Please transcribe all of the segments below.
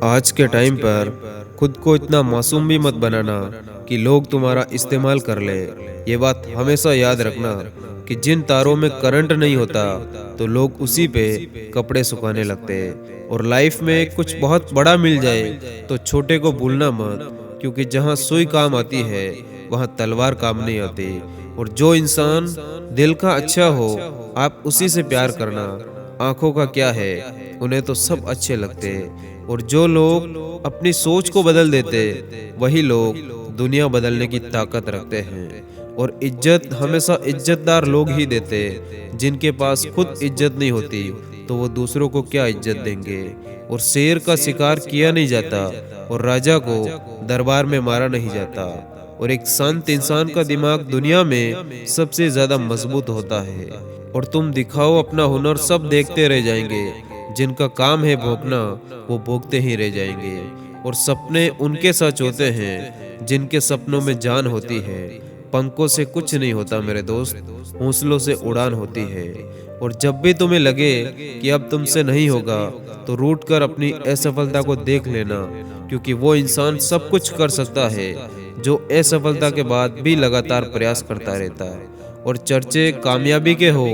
आज के टाइम पर खुद को इतना मासूम भी मत बनाना कि लोग तुम्हारा इस्तेमाल कर ले। ये बात हमेशा याद रखना कि जिन तारों में करंट नहीं होता तो लोग उसी पे कपड़े सुखाने लगते। और लाइफ में कुछ बहुत बड़ा मिल जाए तो छोटे को भूलना मत, क्योंकि जहाँ सुई काम आती है वहाँ तलवार काम नहीं आती। और जो इंसान दिल का अच्छा हो आप उसी से प्यार करना। आंखों का क्या है, उन्हें तो सब अच्छे लगते। और जो लोग अपनी सोच को बदल देते वही लोग दुनिया बदलने की ताकत रखते हैं। और इज्जत हमेशा इज्जतदार लोग ही देते। जिनके पास खुद इज्जत नहीं होती तो वो दूसरों को क्या इज्जत देंगे। और शेर का शिकार किया नहीं जाता और राजा को दरबार में मारा नहीं जाता। और एक संत इंसान का दिमाग दुनिया में सबसे ज्यादा मजबूत होता है। और तुम दिखाओ अपना हुनर, सब देखते रह जाएंगे। जिनका काम है भोंकना वो भोंकते ही रह जाएंगे। और सपने उनके सच होते हैं जिनके सपनों में जान होती है। पंखों से कुछ नहीं होता मेरे दोस्त, हौसलों से उड़ान होती है। और जब भी तुम्हें लगे कि अब तुमसे नहीं होगा तो रूठ कर अपनी असफलता को देख लेना, क्योंकि वो इंसान सब कुछ कर सकता है जो असफलता के बाद भी लगातार प्रयास करता रहता है। और चर्चे कामयाबी के हो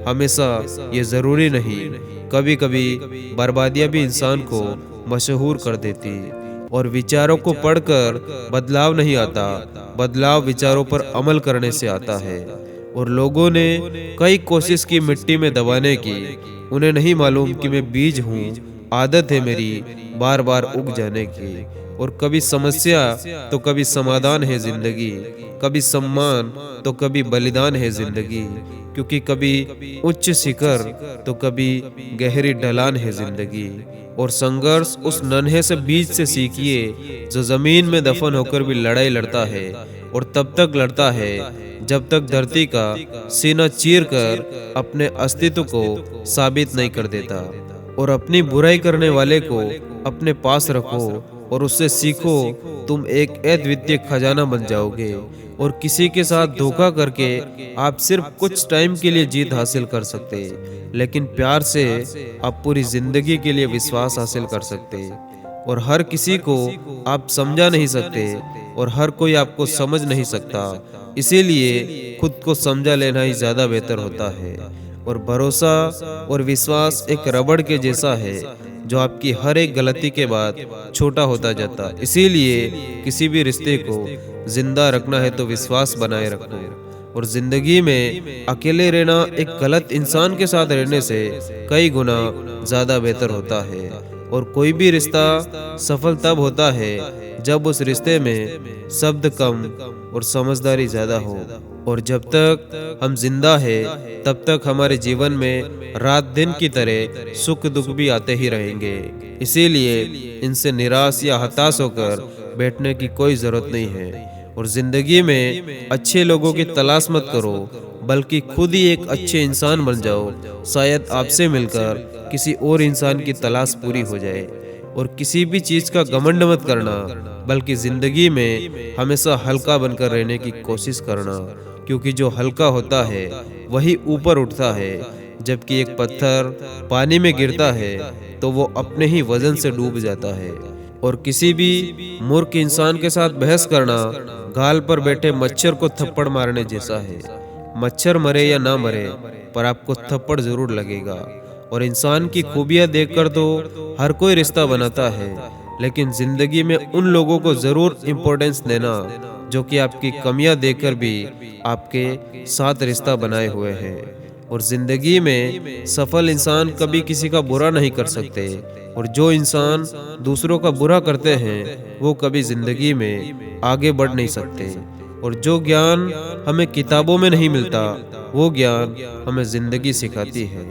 हमेशा ये जरूरी नहीं। कभी कभी बर्बादियां भी इंसान को मशहूर कर देती। और विचारों को पढ़कर बदलाव नहीं आता, बदलाव विचारों पर अमल करने से आता है। और लोगों ने कई कोशिश की मिट्टी में दबाने की, उन्हें नहीं मालूम कि मैं बीज हूँ। आदत है मेरी बार बार उग जाने की। और कभी समस्या तो कभी समाधान है जिंदगी, कभी सम्मान तो कभी बलिदान है जिंदगी। क्योंकि कभी उच्च शिखर तो कभी गहरी ढलान है जिंदगी। और संघर्ष उस नन्हे से बीज से सीखिए जो जमीन में दफन होकर भी लड़ाई लड़ता है। और तब तक लड़ता है जब तक धरती का सीना चीर कर अपने अस्तित्व को साबित नहीं कर देता। और अपनी बुराई करने वाले को अपने पास रखो और उससे सीखो, तुम एक अद्वितीय खजाना बन जाओगे। और किसी के साथ धोखा करके आप सिर्फ कुछ टाइम के लिए जीत हासिल कर सकते, लेकिन प्यार से आप पूरी जिंदगी के लिए विश्वास हासिल कर सकते। और हर किसी को आप समझा नहीं सकते और हर कोई आपको समझ नहीं सकता। इसीलिए खुद को समझा लेना ही ज्यादा बेहतर होता है। और भरोसा और विश्वास एक रबड़ के जैसा है जो आपकी हर एक गलती के बाद छोटा होता जाता है। इसीलिए किसी भी रिश्ते को जिंदा रखना है तो विश्वास बनाए रखो। और जिंदगी में अकेले रहना एक गलत इंसान के साथ रहने से कई गुना ज्यादा बेहतर होता है। और कोई भी रिश्ता सफल तब होता है जब उस रिश्ते में शब्द कम और समझदारी ज्यादा हो। और जब तक हम जिंदा है तब तक हमारे जीवन में रात दिन की तरह सुख दुख भी आते ही रहेंगे। इसीलिए इनसे निराश या हताश होकर बैठने की कोई जरूरत नहीं है। और जिंदगी में अच्छे लोगों की तलाश मत करो, बल्कि खुद ही एक अच्छे इंसान बन जाओ। शायद आपसे मिलकर किसी और इंसान की तलाश पूरी हो जाए। और किसी भी चीज का घमंड मत करना, बल्कि जिंदगी में हमेशा हल्का बनकर रहने की कोशिश करना। क्योंकि जो हल्का होता है वही ऊपर उठता है, जबकि एक पत्थर पानी में गिरता है तो वो अपने ही वजन से डूब जाता है। और किसी भी मूर्ख इंसान के साथ बहस करना गाल पर बैठे मच्छर को थप्पड़ मारने जैसा है। मच्छर मरे या ना मरे पर आपको थप्पड़ जरूर लगेगा। और इंसान की खूबियां देखकर तो हर कोई रिश्ता बनाता है, लेकिन जिंदगी में उन लोगों को जरूर इम्पोर्टेंस देना जो कि आपकी कमियां देखकर भी आपके साथ रिश्ता बनाए हुए हैं। और जिंदगी में सफल इंसान कभी किसी का बुरा नहीं कर सकते। और जो इंसान दूसरों का बुरा करते हैं वो कभी जिंदगी में आगे बढ़ नहीं सकते। और जो ज्ञान हमें किताबों में नहीं मिलता वो ज्ञान हमें जिंदगी सिखाती है।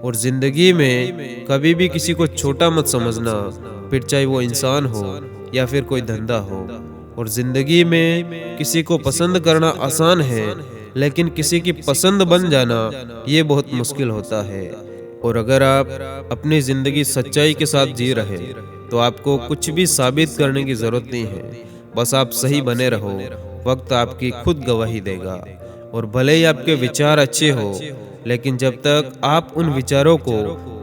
और जिंदगी में कभी भी किसी को छोटा मत समझना, फिर चाहे वो इंसान हो या फिर कोई धंधा हो। और जिंदगी में किसी को पसंद करना आसान है, लेकिन किसी की पसंद बन जाना ये बहुत मुश्किल होता है। और अगर आप अपनी जिंदगी सच्चाई के साथ जी रहे तो आपको कुछ भी साबित करने की जरूरत नहीं है। बस आप सही बने रहो, वक्त आपकी खुद गवाही देगा। और भले ही आपके विचार अच्छे हो, लेकिन जब तक आप उन विचारों को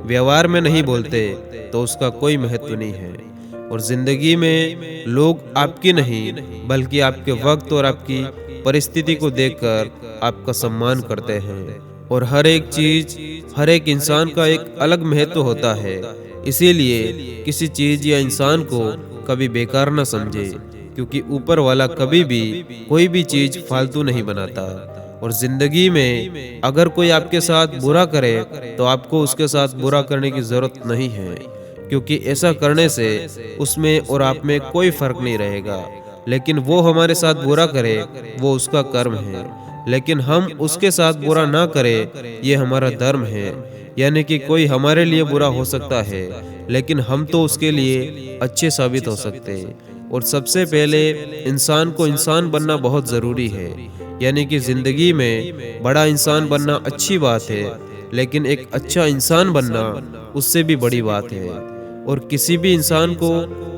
व्यवहार में नहीं बोलते तो उसका कोई महत्व नहीं है। और जिंदगी में लोग आपकी नहीं बल्कि आपके वक्त और आपकी परिस्थिति को देखकर आपका सम्मान करते हैं। और हर एक चीज, हर एक इंसान का एक अलग महत्व होता है। इसीलिए किसी चीज या इंसान को कभी बेकार न समझे, क्योंकि ऊपर वाला कभी भी कोई भी चीज फालतू नहीं बनाता। और जिंदगी में अगर कोई आपके साथ बुरा करे तो आपको उसके साथ बुरा करने की जरूरत नहीं है, क्योंकि ऐसा करने से उसमें और आप में कोई फर्क नहीं रहेगा। लेकिन वो हमारे साथ बुरा करे वो उसका कर्म है, लेकिन हम उसके साथ बुरा ना करें ये हमारा धर्म है। यानी कि कोई हमारे लिए बुरा हो सकता है लेकिन हम तो उसके लिए अच्छे साबित हो सकते हैं। और सबसे पहले इंसान को इंसान बनना बहुत ज़रूरी है। यानी कि ज़िंदगी में बड़ा इंसान बनना अच्छी बात है, लेकिन एक अच्छा इंसान बनना उससे भी बड़ी बात है। और किसी भी इंसान को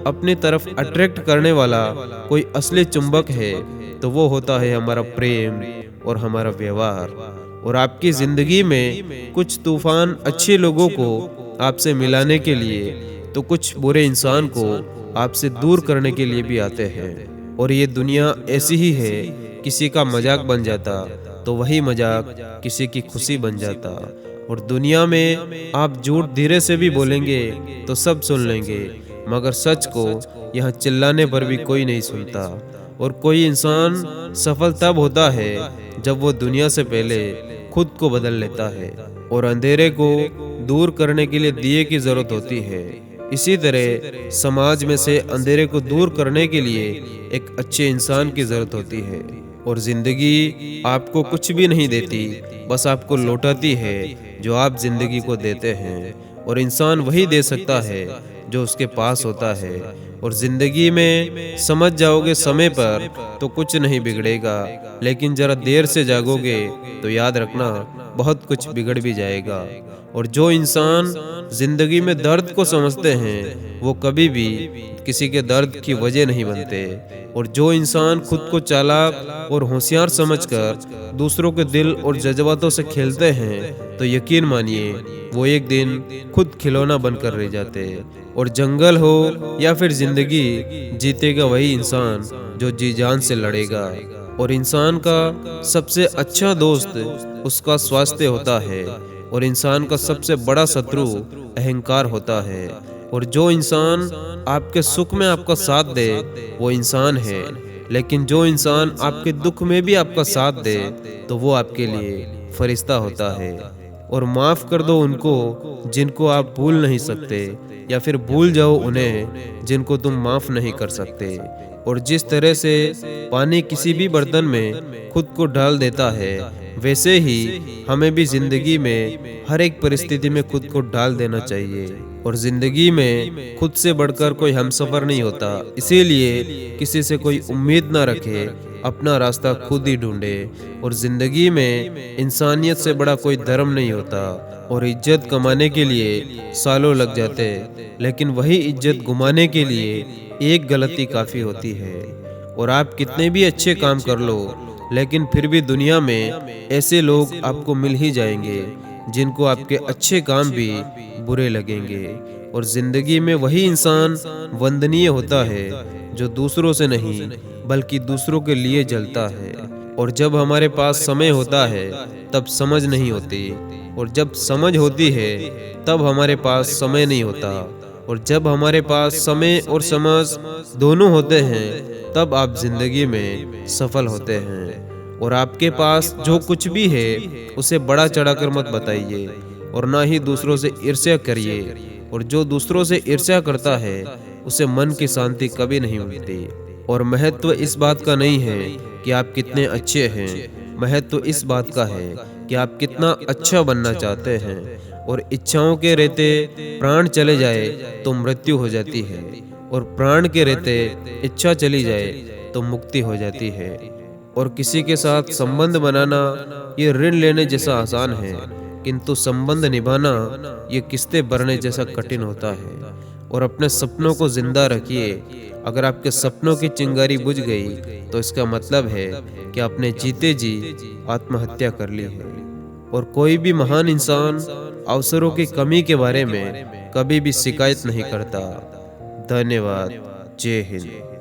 अपने तरफ अट्रैक्ट करने वाला कोई असली चुंबक है तो वो होता है हमारा प्रेम और हमारा व्यवहार। और आपकी ज़िंदगी में कुछ तूफान अच्छे लोगों को आपसे मिलाने के लिए तो कुछ बुरे इंसान को आपसे दूर करने के लिए भी आते हैं। और ये दुनिया ऐसी ही है, किसी का मजाक बन जाता तो वही मजाक किसी की खुशी बन जाता। और दुनिया में आप झूठ धीरे से भी बोलेंगे तो सब सुन लेंगे, मगर सच को यहाँ चिल्लाने पर भी कोई नहीं सुनता। और कोई इंसान सफल तब होता है जब वो दुनिया से पहले खुद को बदल लेता है। और अंधेरे को दूर करने के लिए दिए की जरूरत होती है। इसी तरह समाज में से अंधेरे को दूर करने के लिए एक अच्छे इंसान की जरूरत होती है। और जिंदगी आपको कुछ भी नहीं देती, बस आपको लौटाती है जो आप जिंदगी को देते हैं। और इंसान वही दे सकता है जो उसके पास होता है। और जिंदगी में समझ जाओगे समय पर तो कुछ नहीं बिगड़ेगा, लेकिन जरा देर से जागोगे तो याद रखना बहुत कुछ बिगड़ भी जाएगा। और जो इंसान जिंदगी में दर्द को समझते हैं वो कभी भी किसी के दर्द की वजह नहीं बनते। और जो इंसान खुद को चालाक और होशियार समझकर दूसरों के दिल और जज्बातों से खेलते हैं तो यकीन मानिए वो एक दिन खुद खिलौना बनकर रह जाते। और जंगल हो या फिर जिंदगी, जीतेगा वही इंसान जो जी जान से लड़ेगा। और इंसान का सबसे अच्छा दोस्त उसका स्वास्थ्य होता है, और इंसान का सबसे बड़ा शत्रु अहंकार होता है। और जो इंसान आपके सुख में आपका साथ दे वो इंसान है, लेकिन जो इंसान आपके दुख में भी आपका साथ दे तो वो आपके लिए फरिश्ता होता है। और माफ कर दो उनको जिनको आप भूल नहीं सकते, या फिर भूल जाओ उन्हें जिनको तुम माफ नहीं कर सकते। और जिस तरह से पानी किसी भी बर्तन में खुद को डाल देता है, वैसे ही हमें भी जिंदगी में हर एक परिस्थिति में खुद को डाल देना चाहिए। और जिंदगी में खुद से बढ़कर कोई हमसफर नहीं होता, इसीलिए किसी से कोई उम्मीद ना रखे, अपना रास्ता खुद ही ढूंढे। और जिंदगी में इंसानियत से बड़ा कोई धर्म नहीं होता। और इज्जत कमाने के लिए सालों लग जाते, लेकिन वही इज्जत घुमाने के लिए एक गलती काफ़ी होती है। और आप कितने भी अच्छे काम कर लो, लेकिन फिर भी दुनिया में ऐसे लोग आपको मिल ही जाएंगे जिनको आपके अच्छे काम भी बुरे लगेंगे। और जिंदगी में वही इंसान वंदनीय होता है जो दूसरों से नहीं बल्कि दूसरों के लिए जलता है। और जब हमारे पास समय होता है तब समझ नहीं होती, और जब समझ होती है तब हमारे पास समय नहीं होता। और जब हमारे पास समय और समझ दोनों होते हैं तब आप जिंदगी में सफल होते हैं। और आपके पास जो कुछ भी है उसे बड़ा चढ़ाकर मत बताइए, और ना ही दूसरों से ईर्ष्या करिए। और जो दूसरों से ईर्ष्या करता है उसे मन की शांति कभी नहीं मिलती। और महत्व इस बात का नहीं है कि आप कितने अच्छे हैं, महत्व इस बात का है कि आप कितना अच्छा बनना चाहते हैं। और इच्छाओं के रहते प्राण चले जाए तो मृत्यु हो जाती है, और प्राण के रहते इच्छा चली जाए तो मुक्ति हो जाती है। और किसी के साथ संबंध बनाना ये ऋण लेने जैसा आसान है, किंतु संबंध निभाना ये किस्तें भरने जैसा कठिन होता है। और अपने सपनों को जिंदा रखिए। अगर आपके सपनों की चिंगारी बुझ गई तो इसका मतलब है कि आपने जीते जी आत्महत्या कर ली है। और कोई भी महान इंसान अवसरों की कमी के बारे में कभी भी शिकायत नहीं करता। धन्यवाद। जय हिंद।